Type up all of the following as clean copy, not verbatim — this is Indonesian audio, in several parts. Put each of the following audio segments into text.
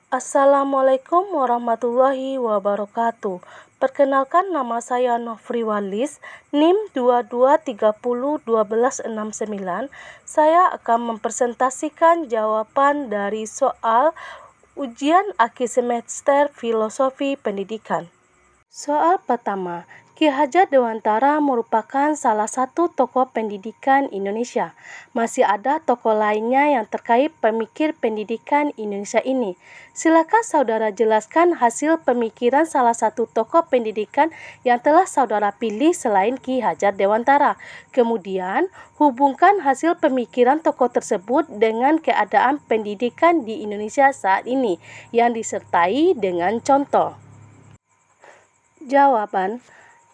Assalamualaikum warahmatullahi wabarakatuh. Perkenalkan, nama saya Nofri Walis, NIM 22301269. Saya akan mempresentasikan jawaban dari soal ujian akhir semester Filosofi Pendidikan. Soal pertama, Ki Hajar Dewantara merupakan salah satu tokoh pendidikan Indonesia. Masih ada tokoh lainnya yang terkait pemikir pendidikan Indonesia ini. Silakan saudara jelaskan hasil pemikiran salah satu tokoh pendidikan yang telah saudara pilih selain Ki Hajar Dewantara. Kemudian, hubungkan hasil pemikiran tokoh tersebut dengan keadaan pendidikan di Indonesia saat ini yang disertai dengan contoh. Jawaban,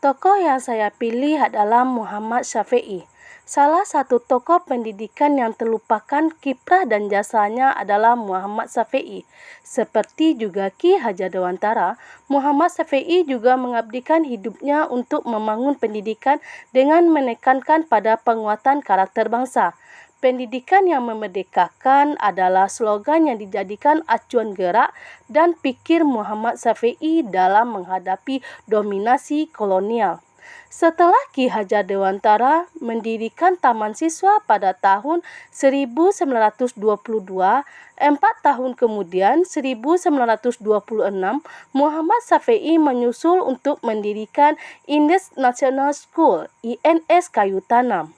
tokoh yang saya pilih adalah Muhammad Syafi'i. Salah satu tokoh pendidikan yang terlupakan kiprah dan jasanya adalah Muhammad Syafi'i. Seperti juga Ki Hajar Dewantara, Muhammad Syafi'i juga mengabdikan hidupnya untuk membangun pendidikan dengan menekankan pada penguatan karakter bangsa. Pendidikan yang memerdekakan adalah slogan yang dijadikan acuan gerak dan pikir Muhammad Syafi'i dalam menghadapi dominasi kolonial. Setelah Ki Hajar Dewantara mendirikan Taman Siswa pada tahun 1922, 4 tahun kemudian 1926, Muhammad Syafi'i menyusul untuk mendirikan Indus National School, INS Kayu Tanam.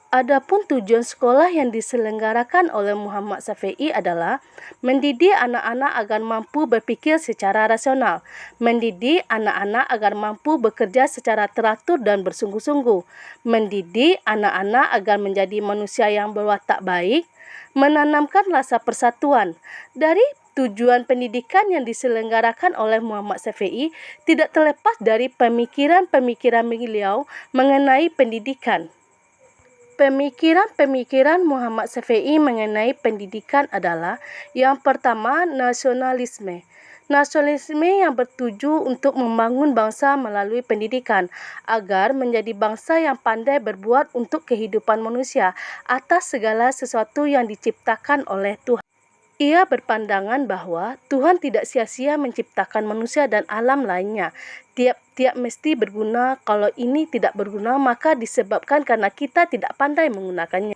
Adapun tujuan sekolah yang diselenggarakan oleh Muhammad Syafi'i adalah mendidik anak-anak agar mampu berpikir secara rasional, mendidik anak-anak agar mampu bekerja secara teratur dan bersungguh-sungguh, mendidik anak-anak agar menjadi manusia yang berwatak baik, menanamkan rasa persatuan. Dari tujuan pendidikan yang diselenggarakan oleh Muhammad Syafi'i tidak terlepas dari pemikiran-pemikiran beliau mengenai pendidikan. Pemikiran-pemikiran Muhammad Syafi'i mengenai pendidikan adalah: yang pertama, nasionalisme. Nasionalisme yang bertuju untuk membangun bangsa melalui pendidikan agar menjadi bangsa yang pandai berbuat untuk kehidupan manusia atas segala sesuatu yang diciptakan oleh Tuhan. Ia berpandangan bahwa Tuhan tidak sia-sia menciptakan manusia dan alam lainnya. Tiap-tiap mesti berguna. Kalau ini tidak berguna, maka disebabkan karena kita tidak pandai menggunakannya.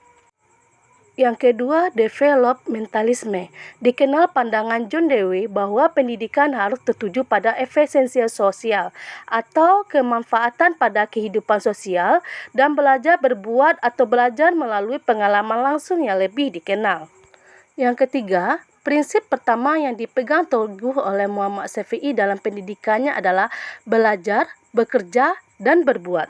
Yang kedua, developmentalisme. Dikenal pandangan John Dewey bahwa pendidikan harus tertuju pada efisiensi sosial atau kemanfaatan pada kehidupan sosial dan belajar berbuat atau belajar melalui pengalaman langsung yang lebih dikenal. Yang ketiga, prinsip pertama yang dipegang teguh oleh Muhammad Syafi'i dalam pendidikannya adalah belajar, bekerja, dan berbuat.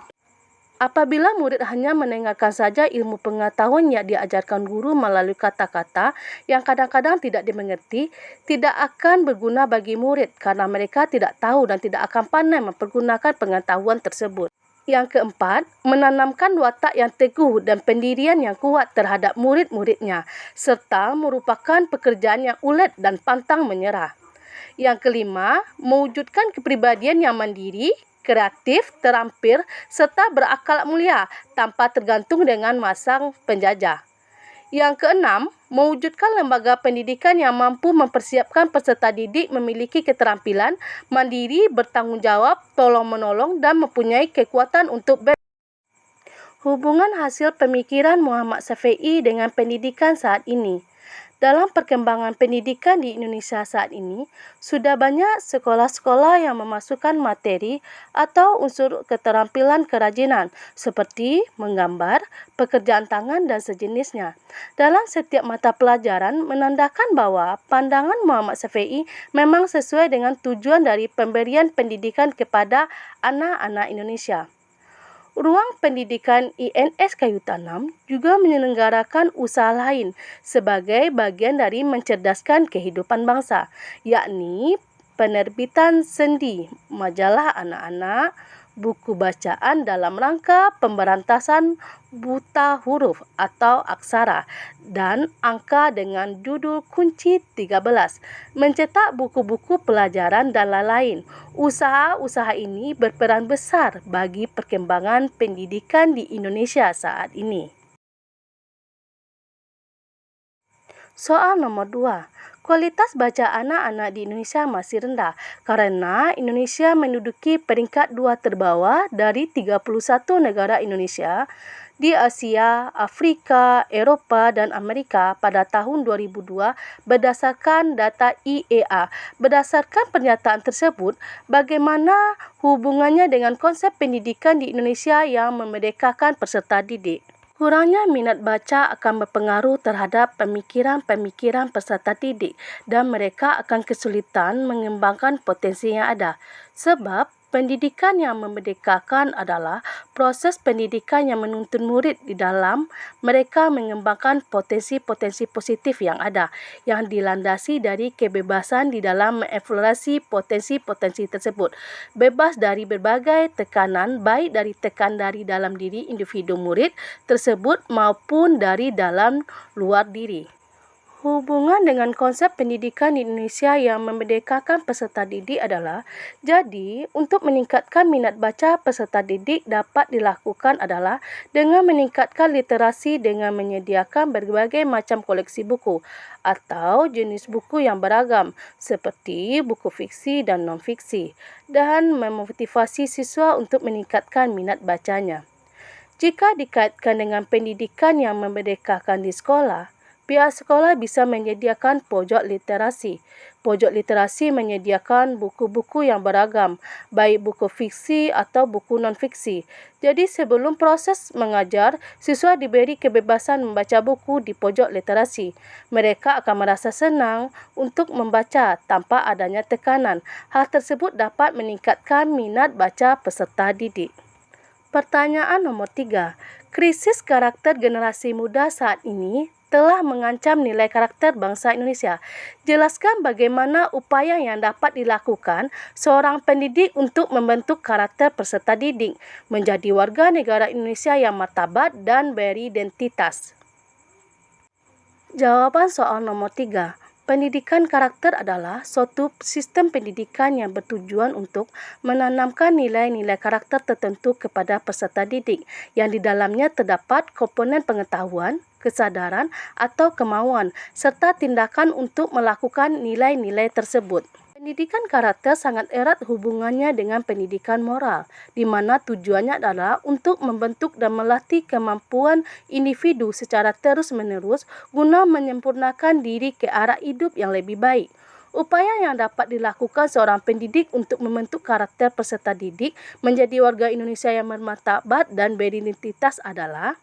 Apabila murid hanya mendengarkan saja ilmu pengetahuan yang diajarkan guru melalui kata-kata yang kadang-kadang tidak dimengerti, tidak akan berguna bagi murid karena mereka tidak tahu dan tidak akan pandai mempergunakan pengetahuan tersebut. Yang keempat, menanamkan watak yang teguh dan pendirian yang kuat terhadap murid-muridnya, serta merupakan pekerjaan yang ulet dan pantang menyerah. Yang kelima, mewujudkan kepribadian yang mandiri, kreatif, terampil, serta berakhlak mulia tanpa tergantung dengan masang penjajah. Yang keenam, mewujudkan lembaga pendidikan yang mampu mempersiapkan peserta didik memiliki keterampilan, mandiri, bertanggung jawab, tolong-menolong, dan mempunyai kekuatan untuk hubungan hasil pemikiran Muhammad Syafi'i dengan pendidikan saat ini. Dalam perkembangan pendidikan di Indonesia saat ini, sudah banyak sekolah-sekolah yang memasukkan materi atau unsur keterampilan kerajinan seperti menggambar, pekerjaan tangan, dan sejenisnya. Dalam setiap mata pelajaran menandakan bahwa pandangan Muhammad Syafi'i memang sesuai dengan tujuan dari pemberian pendidikan kepada anak-anak Indonesia. Ruang Pendidikan INS Kayu Tanam juga menyelenggarakan usaha lain sebagai bagian dari mencerdaskan kehidupan bangsa, yakni penerbitan sendi, majalah anak-anak, buku bacaan dalam rangka pemberantasan buta huruf atau aksara, dan angka dengan judul kunci 13, mencetak buku-buku pelajaran dan lain-lain. Usaha-usaha ini berperan besar bagi perkembangan pendidikan di Indonesia saat ini. Soal nomor 2. Kualitas baca anak-anak di Indonesia masih rendah karena Indonesia menduduki peringkat 2 terbawah dari 31 negara Indonesia di Asia, Afrika, Eropah, dan Amerika pada tahun 2002 berdasarkan data IEA. Berdasarkan pernyataan tersebut, bagaimana hubungannya dengan konsep pendidikan di Indonesia yang memerdekakan peserta didik? Kurangnya minat baca akan berpengaruh terhadap pemikiran-pemikiran peserta didik dan mereka akan kesulitan mengembangkan potensi yang ada. Sebab pendidikan yang memerdekakan adalah proses pendidikan yang menuntun murid di dalam mereka mengembangkan potensi-potensi positif yang ada, yang dilandasi dari kebebasan di dalam mengeksplorasi potensi-potensi tersebut, bebas dari berbagai tekanan, baik dari dari dalam diri individu murid tersebut maupun dari dalam luar diri. Hubungan dengan konsep pendidikan di Indonesia yang memerdekakan peserta didik adalah, jadi untuk meningkatkan minat baca peserta didik dapat dilakukan adalah dengan meningkatkan literasi dengan menyediakan berbagai macam koleksi buku atau jenis buku yang beragam seperti buku fiksi dan non-fiksi dan memotivasi siswa untuk meningkatkan minat bacanya. Jika dikaitkan dengan pendidikan yang memerdekakan di sekolah, pihak sekolah bisa menyediakan pojok literasi. Pojok literasi menyediakan buku-buku yang beragam, baik buku fiksi atau buku non-fiksi. Jadi sebelum proses mengajar, siswa diberi kebebasan membaca buku di pojok literasi. Mereka akan merasa senang untuk membaca tanpa adanya tekanan. Hal tersebut dapat meningkatkan minat baca peserta didik. Pertanyaan nomor 3. Krisis karakter generasi muda saat ini telah mengancam nilai karakter bangsa Indonesia. Jelaskan bagaimana upaya yang dapat dilakukan seorang pendidik untuk membentuk karakter peserta didik menjadi warga negara Indonesia yang martabat dan beridentitas. Jawaban soal nomor 3. Pendidikan karakter adalah suatu sistem pendidikan yang bertujuan untuk menanamkan nilai-nilai karakter tertentu kepada peserta didik yang di dalamnya terdapat komponen pengetahuan, kesadaran atau kemauan serta tindakan untuk melakukan nilai-nilai tersebut. Pendidikan karakter sangat erat hubungannya dengan pendidikan moral, di mana tujuannya adalah untuk membentuk dan melatih kemampuan individu secara terus-menerus guna menyempurnakan diri ke arah hidup yang lebih baik. Upaya yang dapat dilakukan seorang pendidik untuk membentuk karakter peserta didik menjadi warga Indonesia yang bermartabat dan beridentitas adalah: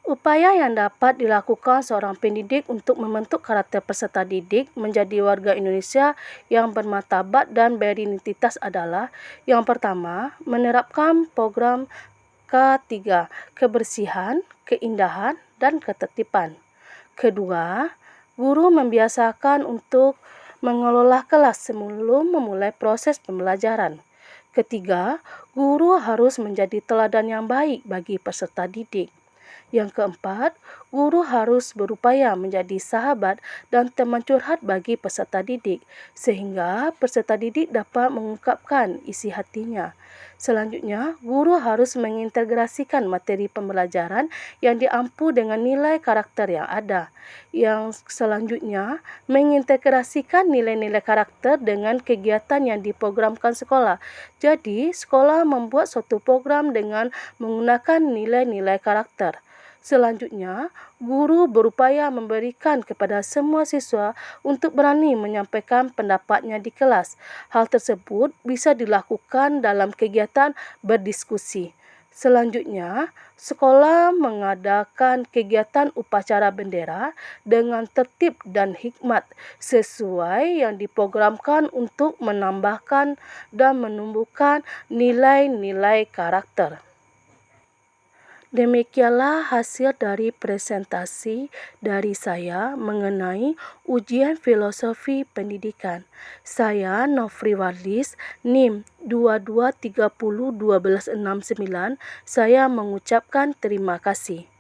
upaya yang dapat dilakukan seorang pendidik untuk membentuk karakter peserta didik menjadi warga Indonesia yang bermartabat dan beridentitas adalah: yang pertama, menerapkan program K3, kebersihan, keindahan, dan ketertiban. Kedua, guru membiasakan untuk mengelola kelas sebelum memulai proses pembelajaran. Ketiga, guru harus menjadi teladan yang baik bagi peserta didik. Yang keempat, guru harus berupaya menjadi sahabat dan teman curhat bagi peserta didik, sehingga peserta didik dapat mengungkapkan isi hatinya. Selanjutnya, guru harus mengintegrasikan materi pembelajaran yang diampu dengan nilai karakter yang ada. Yang selanjutnya, mengintegrasikan nilai-nilai karakter dengan kegiatan yang diprogramkan sekolah. Jadi, sekolah membuat suatu program dengan menggunakan nilai-nilai karakter. Selanjutnya, guru berupaya memberikan kepada semua siswa untuk berani menyampaikan pendapatnya di kelas. Hal tersebut bisa dilakukan dalam kegiatan berdiskusi. Selanjutnya, sekolah mengadakan kegiatan upacara bendera dengan tertib dan hikmat sesuai yang diprogramkan untuk menambahkan dan menumbuhkan nilai-nilai karakter. Demikianlah hasil dari presentasi dari saya mengenai ujian filosofi pendidikan. Saya Nofri Warlis, NIM 22301269. Saya mengucapkan terima kasih.